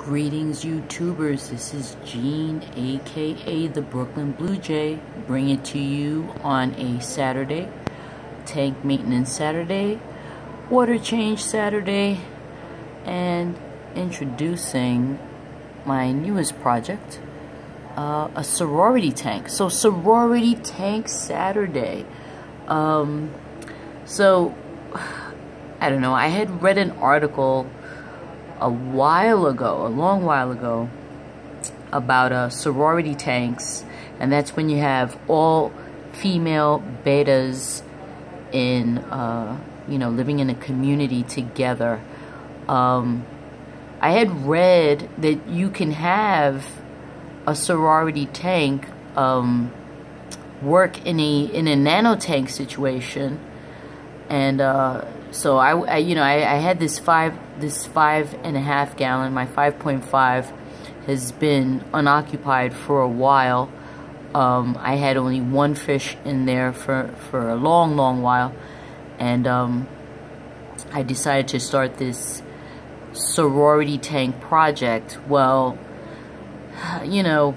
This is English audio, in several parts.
Greetings, YouTubers. This is Gene, aka the Brooklyn Blue Jay, bringing it to you on a Saturday, tank maintenance Saturday, water change Saturday, and introducing my newest project, a sorority tank. So sorority tank Saturday. So I don't know. I had read an article a long while ago, about sorority tanks, and that's when you have all female betas in living in a community together. I had read that you can have a sorority tank work in a nano tank situation, and so I had this 5.5 gallon. My 5.5 has been unoccupied for a while. I had only one fish in there for a long while, and I decided to start this sorority tank project. Well,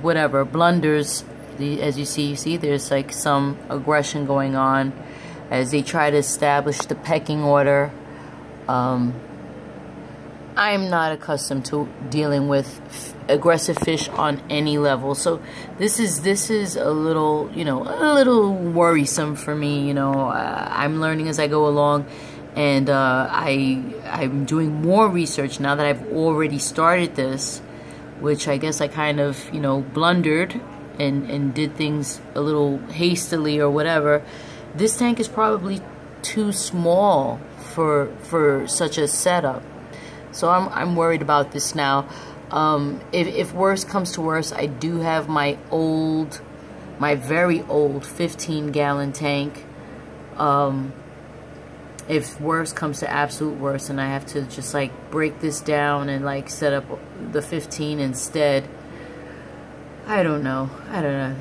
whatever, blunders, as you see there's like some aggression going on as they try to establish the pecking order. I'm not accustomed to dealing with aggressive fish on any level, so this is a little worrisome for me. I'm learning as I go along, and I'm doing more research now that I've already started this, which I guess I kind of blundered and did things a little hastily or whatever. This tank is probably too small for such a setup, so I'm worried about this now. If worse comes to worse, I do have my very old 15-gallon tank. If worse comes to absolute worse, and I have to just like break this down and like set up the 15 instead, I don't know.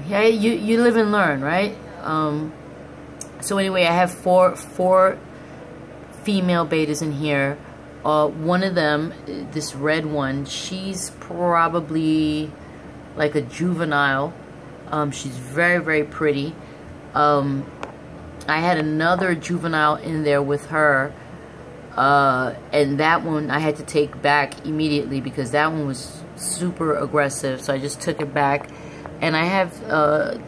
Yeah, you live and learn, right? So anyway, I have four female betas in here. One of them, this red one, she's probably like a juvenile. She's very pretty. I had another juvenile in there with her, and that one I had to take back immediately because that one was super aggressive, so I just took it back. And I have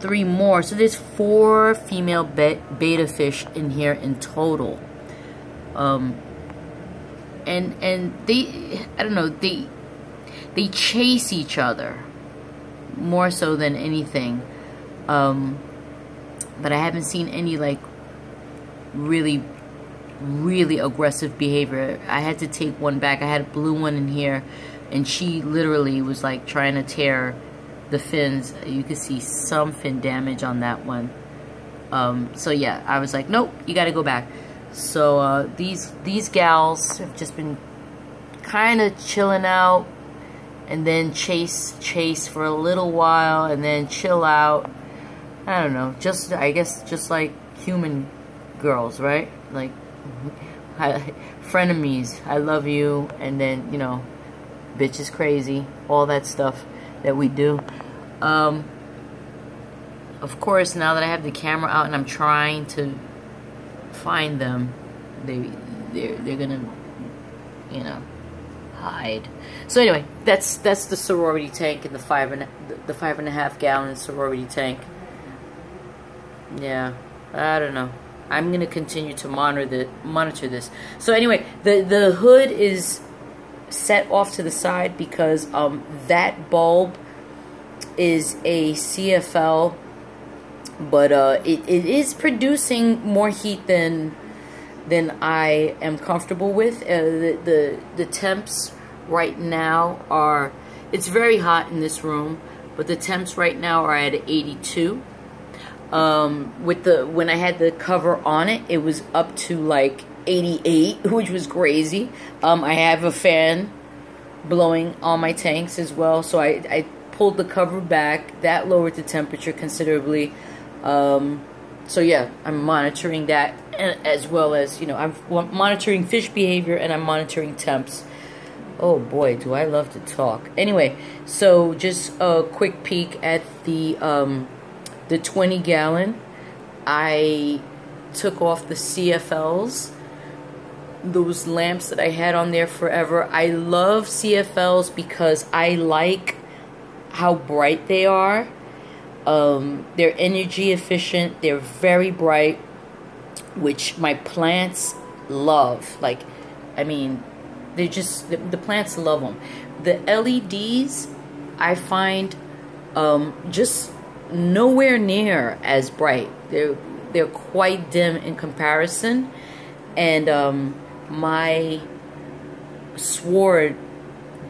3 more, so there's 4 female beta fish in here in total. And they, I don't know, they chase each other more so than anything. But I haven't seen any like really aggressive behavior. I had to take one back. I had a blue one in here, and she literally was like trying to tear the fins. You could see some fin damage on that one. So yeah, I was like, nope, you got to go back. So these gals have just been kind of chilling out, and then chase for a little while, and then chill out. I don't know, I guess just like human girls, right? Like frenemies. I love you, and then bitch is crazy, all that stuff that we do. Of course, now that I have the camera out and I'm trying to find them, they're gonna hide. So anyway, that's the sorority tank and the 5.5 gallon sorority tank. Yeah, I don't know. I'm gonna continue to monitor this. So anyway, the hood is set off to the side because that bulb is a CFL, but it is producing more heat than I am comfortable with. The temps right now are, it's very hot in this room, but the temps right now are at 82. When I had the cover on it, it was up to like 88, which was crazy. I have a fan blowing on my tanks as well, so I pulled the cover back. That lowered the temperature considerably. So yeah, I'm monitoring that, as well as I'm monitoring fish behavior, and I'm monitoring temps. Oh boy, do I love to talk. Anyway, so just a quick peek at the 20 gallon. I took off the CFLs, those lamps that I had on there forever. I love CFLs because I like how bright they are. They're energy efficient. They're very bright, which my plants love. Like, I mean, they just, the plants love them. The LEDs, I find just nowhere near as bright. They're quite dim in comparison, and my sward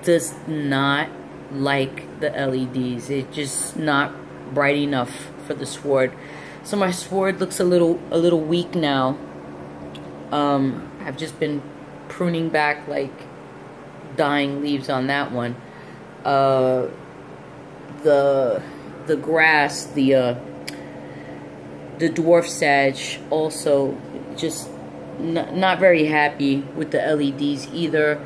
does not like the LEDs. It's just not bright enough for the sward. So my sward looks a little weak now. I've just been pruning back like dying leaves on that one. The grass, the dwarf sage, also just not very happy with the LEDs either.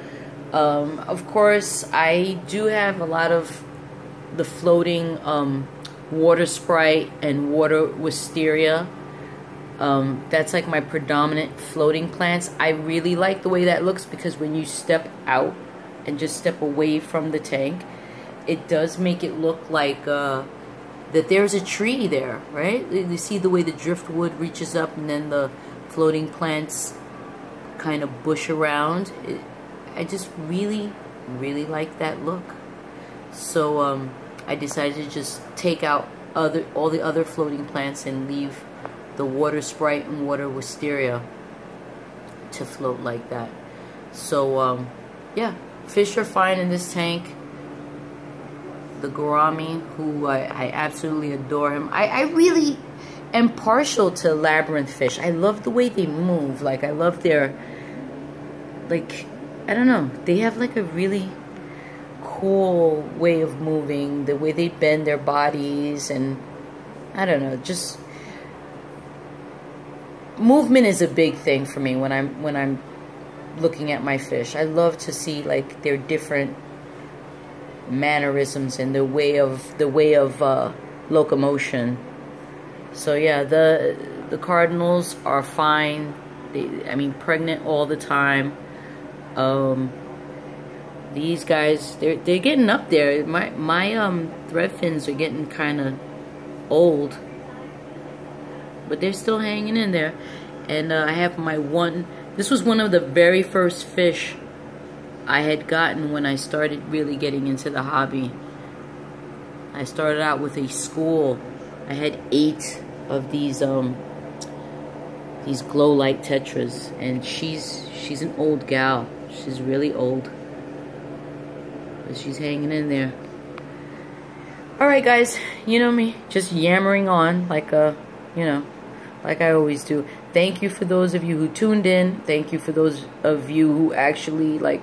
Of course, I do have a lot of the floating water sprite and water wisteria. That's like my predominant floating plants. I really like the way that looks because when you step out and just step away from the tank, it does make it look like that there's a tree there, right? You see the way the driftwood reaches up and then the floating plants kind of bush around. I just really like that look. So I decided to just take out all the other floating plants and leave the water sprite and water wisteria to float like that. So yeah, fish are fine in this tank. The gourami, who I absolutely adore him. I really am partial to labyrinth fish. I love the way they move. Like, I love their, like, I don't know, they have like a really cool way of moving, the way they bend their bodies, and I don't know, just movement is a big thing for me when I'm looking at my fish. I love to see like their different mannerisms and the way of locomotion. So yeah, the cardinals are fine. I mean, pregnant all the time. These guys, they're getting up there. My thread fins are getting kind of old, but they're still hanging in there. And I have my one. This was one of the very first fish I had gotten when I started really getting into the hobby. I started out with a school. I had 8 of these glow light tetras, and she's an old gal. She's really old, but she's hanging in there. All right, guys, you know me, just yammering on like you know, like I always do. Thank you for those of you who tuned in. Thank you for those of you who actually like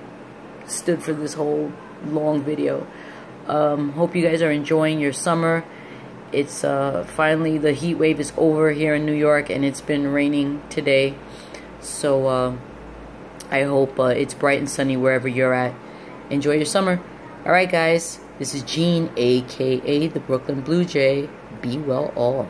stood for this whole long video. Hope you guys are enjoying your summer. It's finally, the heat wave is over here in New York, and it's been raining today. So I hope it's bright and sunny wherever you're at. Enjoy your summer. Alright guys, this is Gene, aka the Brooklyn Blue Jay. Be well all.